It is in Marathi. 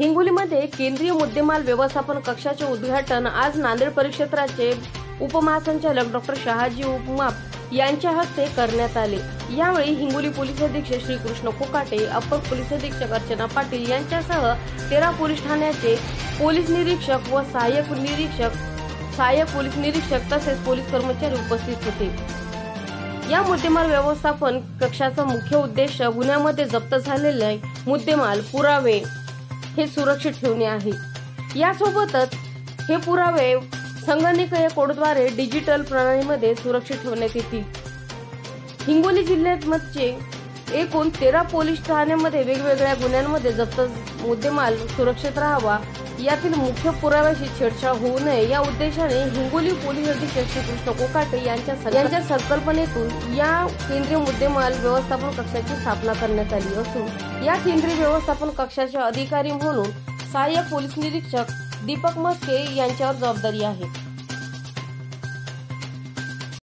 हिंगोलीमध्ये केंद्रीय मुद्देमाल व्यवस्थापन कक्षाचे उद्घाटन आज नांदेड परिक्षेत्राचे उपमहासंचालक डॉक्टर शहाजी उमाप यांच्या हस्ते करण्यात आले। यावेळी हिंगोली पोलीस अधीक्षक श्रीकृष्ण कोकाटे, अप्पर पोलीस अधीक्षक अर्चना पाटील यांच्यासह 13 पोलीस ठाण्याचे पोलीस निरीक्षक व सहाय्यक पोलीस निरीक्षक तसेच पोलीस कर्मचारी उपस्थित होते। या मुद्देमाल व्यवस्थापन कक्षाचा मुख्य उद्देश गुन्ह्यामध्ये जप्त झालेले मुद्देमाल पुरावे हे सुरक्षित ठेवणे आहे। यासोबतच हे पुरावे संगणकीय कोडद्वारे डिजिटल प्रणालीमध्ये सुरक्षित ठेवण्यात येतील। हिंगोली जिल्ह्यामध्ये एकूण 13 पोलीस ठाण्यांमध्ये वेगवेगळ्या गुन्ह्यांमध्ये जप्त मुद्देमाल सुरक्षित राहावा, यातील मुख्य पुराव्याशी छेडछाड होऊ नये या उद्देशाने हिंगोली पोलीस अधीक्षक श्रीकृष्ण कोकाटे यांच्या संकल्पनेतून या केंद्रीय मुद्देमाल व्यवस्थापन कक्षाची स्थापना करण्यात आली असून या केंद्रीय व्यवस्थापन कक्षाचे अधिकारी म्हणून सहाय्यक पोलीस निरीक्षक दीपक मस्के यांच्यावर जबाबदारी आहे।